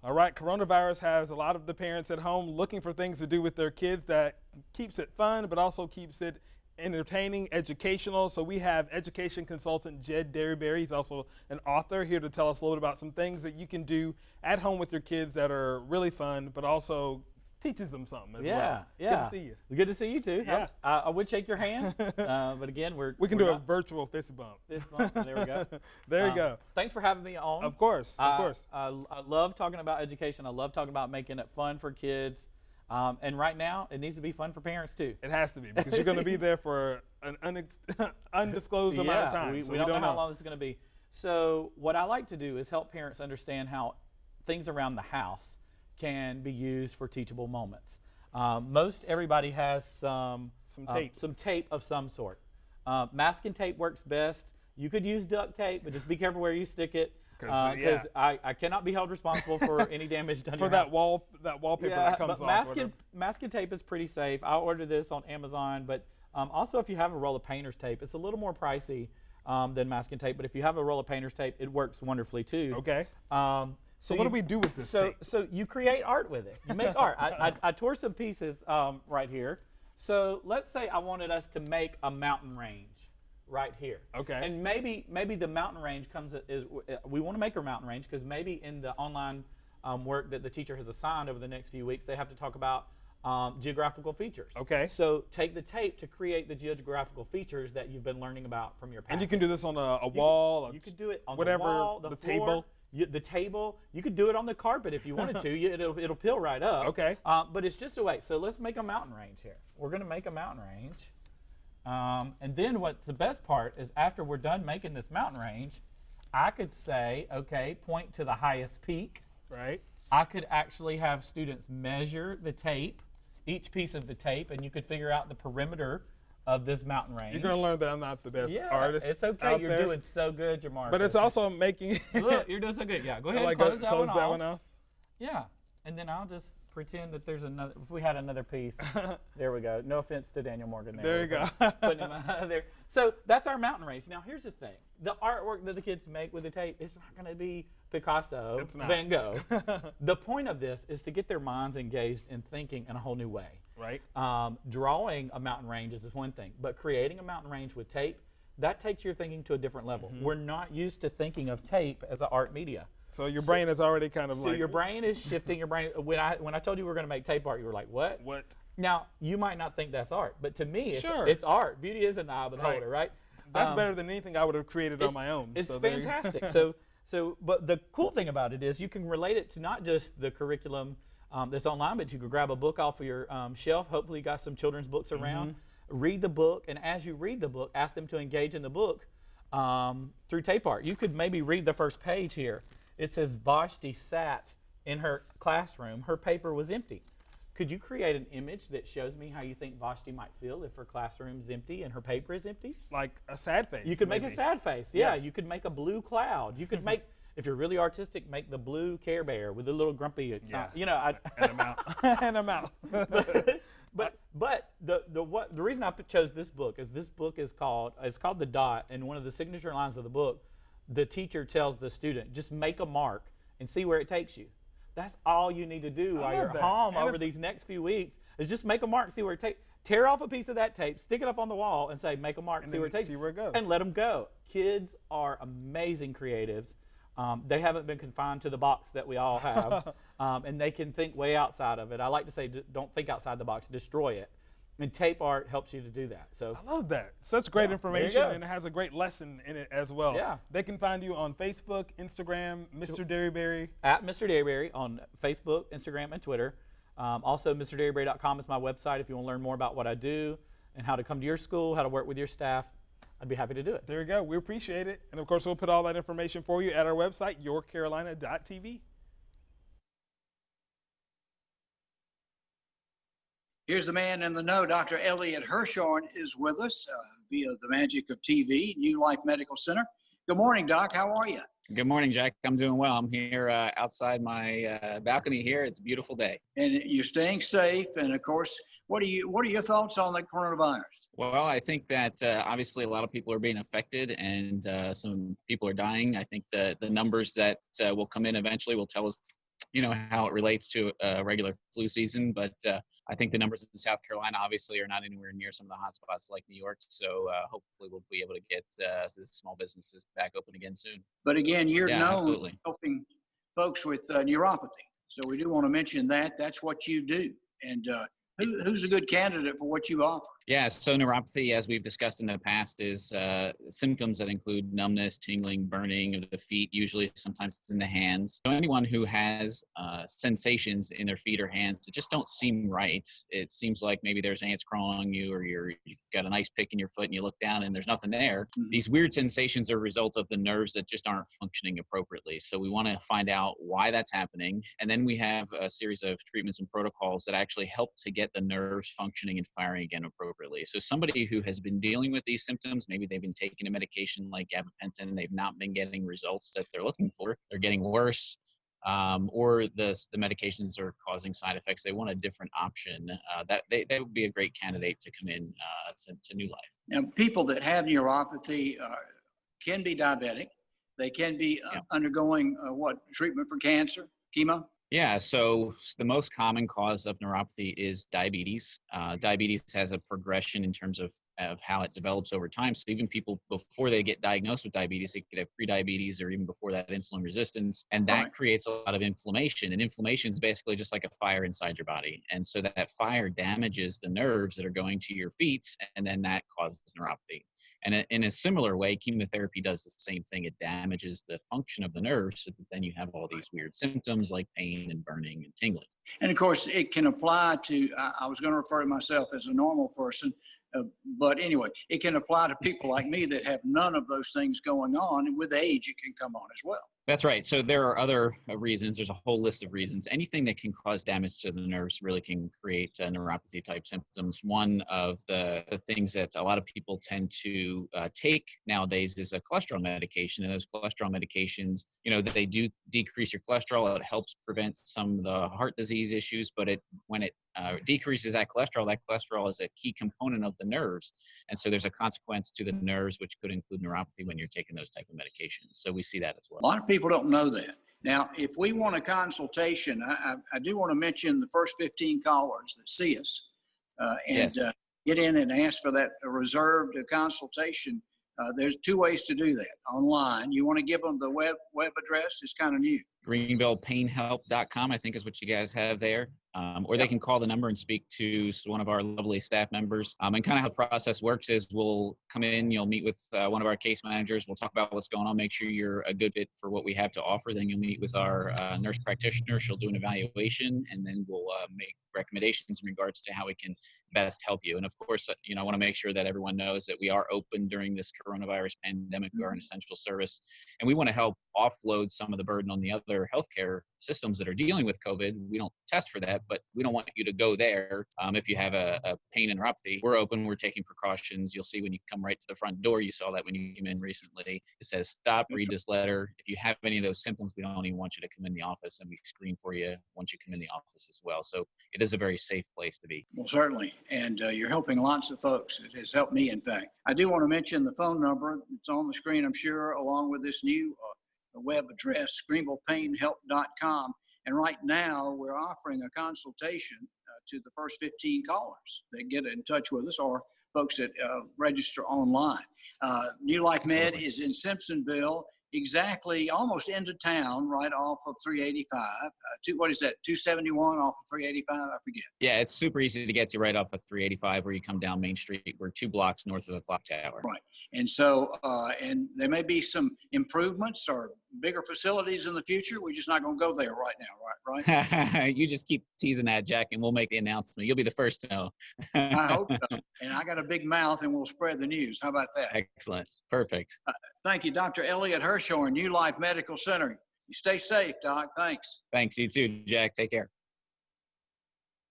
All right, coronavirus has a lot of the parents at home looking for things to do with their kids that keeps it fun, but also keeps it entertaining, educational. So we have education consultant Jed Derryberry. He's also an author here to tell us a little bit about some things that you can do at home with your kids that are really fun, but also teaches them something as well. Yeah. Good to see you. Good to see you too. Yeah. I would shake your hand, but again, we can do a virtual fist bump. Fist bump. There we go. There you go. Thanks for having me on. Of course. Of course. I love talking about education. I love talking about making it fun for kids. And right now, it needs to be fun for parents too. It has to be, because you're going to be there for an undisclosed amount of time. We don't know how long this is going to be. So what I like to do is help parents understand how things around the house can be used for teachable moments. Most everybody has some tape of some sort. Masking tape works best. You could use duct tape, but just be careful where you stick it. Because I cannot be held responsible for any damage done for that wallpaper that comes off. Masking tape is pretty safe. I ordered this on Amazon, but also if you have a roll of painter's tape, it's a little more pricey than masking tape. But if you have a roll of painter's tape, it works wonderfully too. Okay. So what do we do with this tape? So you create art with it. You make art. I tore some pieces right here. So let's say I wanted us to make a mountain range right here. Okay. And maybe the mountain range we want to make a mountain range because maybe in the online work that the teacher has assigned over the next few weeks, they have to talk about geographical features. Okay. So take the tape to create the geographical features that you've been learning about from your packet. And you can do this on a wall. You could do it on whatever, the wall, the floor, table. The table. You could do it on the carpet if you wanted to. It'll peel right up. Okay. But it's just a way. So let's make a mountain range here. We're going to make a mountain range. And then what's the best part is after we're done making this mountain range, I could say, okay, point to the highest peak. Right. I could actually have students measure the tape, each piece of the tape, and you could figure out the perimeter of this mountain range. You're going to learn that I'm not the best artist. It's okay. You're doing so good, Jamar. But it's also making. Look, you're doing so good. Yeah, go ahead and close that one off. Yeah, and then I'll just pretend that there's another. If we had another piece, there we go. No offense to Daniel Morgan. There you go. Putting him out there. So that's our mountain range. Now here's the thing: the artwork that the kids make with the tape, it's not going to be Picasso, Van Gogh. The point of this is to get their minds engaged in thinking in a whole new way. Right. Drawing a mountain range is one thing, but creating a mountain range with tape, that takes your thinking to a different level. Mm-hmm. We're not used to thinking of tape as an art media. So your brain is already kind of your brain is shifting. Your brain. When I told you we were going to make tape art, you were like, what? What? Now you might not think that's art, but to me, it's art. Beauty is in the eye of the beholder, right? That's better than anything I would have created on my own. It's fantastic. But the cool thing about it is you can relate it to not just the curriculum that's online, but you could grab a book off of your shelf. Hopefully you got some children's books around. Read the book, and as you read the book, ask them to engage in the book through tape art. You could maybe read the first page here. It says Vashti sat in her classroom. Her paper was empty. Could you create an image that shows me how you think Vashti might feel if her classroom's empty and her paper is empty? Like a sad face. You could make a sad face. Yeah, you could make a blue cloud. You could make, if you're really artistic, make the blue Care Bear with a little grumpy. You know, and a mouth. And a mouth. But the reason I chose this book is called The Dot, and one of the signature lines of the book, the teacher tells the student, just make a mark and see where it takes you. That's all you need to do while you're home over these next few weeks is just make a mark and see where it takes. Tear off a piece of that tape, stick it up on the wall, and say, make a mark and see where it takes you. See where it goes. And let them go. Kids are amazing creatives. They haven't been confined to the box that we all have, and they can think way outside of it. I like to say, don't think outside the box, destroy it. And tape art helps you to do that. So I love that. Such great information, and it has a great lesson in it as well. Yeah. They can find you on Facebook, Instagram, Mr. Derryberry. At Mr. Derryberry on Facebook, Instagram, and Twitter. Also, MrDerryberry.com is my website if you want to learn more about what I do and how to come to your school, how to work with your staff. I'd be happy to do it. There you go. We appreciate it. And, of course, we'll put all that information for you at our website, yourcarolina.tv. Here's the man in the know. Dr. Elliot HIRSHORN is with us via the magic of TV, New Life Medical Center. Good morning, Doc. How are you? Good morning, Jack. I'm doing well. I'm here outside my balcony here. It's a beautiful day. And you're staying safe. And, of course, what are your thoughts on the coronavirus? Well, I think that obviously a lot of people are being affected and some people are dying. I think the numbers that will come in eventually will tell us how it relates to a regular flu season. But I think the numbers in South Carolina obviously are not anywhere near some of the hot spots like New York. So hopefully we'll be able to get the small businesses back open again soon. But again, you're Yeah, known absolutely. for helping folks with neuropathy. So we do want to mention that. That's what you do. And who's a good candidate for what you offer? Yeah, so neuropathy, as we've discussed in the past, is symptoms that include numbness, tingling, burning of the feet. Usually, sometimes it's in the hands. So anyone who has sensations in their feet or hands that just don't seem right, it seems like maybe there's ants crawling on you, or you've got an ice pick in your foot and you look down and there's nothing there. Mhm. These weird sensations are a result of the nerves that just aren't functioning appropriately. So we want to find out why that's happening. And then we have a series of treatments and protocols that actually help to get the nerves functioning and firing again appropriately. So somebody who has been dealing with these symptoms, maybe they've been taking a medication like gabapentin, they've not been getting results that they're looking for, they're getting worse, or the medications are causing side effects. They want a different option. That would be a great candidate to come in to New Life. Now, people that have neuropathy can be diabetic. They can be undergoing treatment for cancer, chemo? Yeah, so the most common cause of neuropathy is diabetes. Diabetes has a progression in terms of how it develops over time. So even people before they get diagnosed with diabetes, they could have prediabetes or even before that insulin resistance. And that creates a lot of inflammation. And inflammation is basically just like a fire inside your body. And so that fire damages the nerves that are going to your feet, and then that causes neuropathy. And in a similar way, chemotherapy does the same thing. It damages the function of the nerves, so that then you have all these weird symptoms like pain and burning and tingling. And of course, it can apply to, I was going to refer to myself as a normal person, but anyway, it can apply to people like me that have none of those things going on. And with age, it can come on as well. That's right. So there are other reasons. There's a whole list of reasons. Anything that can cause damage to the nerves really can create neuropathy type symptoms. One of the things that a lot of people tend to take nowadays is a cholesterol medication. And those cholesterol medications, they do decrease your cholesterol. It helps prevent some of the heart disease issues, but when it decreases that cholesterol is a key component of the nerves. And so there's a consequence to the nerves, which could include neuropathy when you're taking those type of medications. So we see that as well. A lot of people don't know that. Now, if we want a consultation, I do want to mention the first 15 callers that see us get in and ask for that reserved consultation. There's two ways to do that. Online, you want to give them the web address. It's kind of new. GreenvillePainHelp.com, I think, is what you guys have there. Or they can call the number and speak to one of our lovely staff members. And kind of how the process works is we'll come in, you'll meet with one of our case managers. We'll talk about what's going on, make sure you're a good fit for what we have to offer. Then you'll meet with our nurse practitioner. She'll do an evaluation, and then we'll make recommendations in regards to how we can best help you. And of course, I want to make sure that everyone knows that we are open during this coronavirus pandemic. We are an essential service, and we want to help offload some of the burden on the other healthcare systems that are dealing with COVID. We don't test for that, but we don't want you to go there if you have a pain and neuropathy. We're open. We're taking precautions. You'll see when you come right to the front door. You saw that when you came in recently. It says, stop, read this letter. If you have any of those symptoms, we don't even want you to come in the office, and we screen for you once you come in the office as well. So it is a very safe place to be. Well, certainly. And you're helping lots of folks. It has helped me, in fact. I do want to mention the phone number. It's on the screen, I'm sure, along with this new web address, GreenvillePainHelp.com. And right now, we're offering a consultation to the first 15 callers that get in touch with us, or folks that register online. New Life Med is in Simpsonville, exactly almost into town, right off of 385. What is that, 271 off of 385? I forget. Yeah, it's super easy to get to right off of 385 where you come down Main Street. We're 2 blocks north of the clock tower. Right. And so, and there may be some improvements or bigger facilities in the future. We're just not going to go there right now, right? You just keep teasing that, Jack, and we'll make the announcement. You'll be the first to know. I hope so. And I got a big mouth, and we'll spread the news. How about that? Excellent. Perfect. Thank you, Dr. Elliot HIRSHORN, New Life Medical Center. You stay safe, Doc. Thanks. Thanks. You too, Jack. Take care.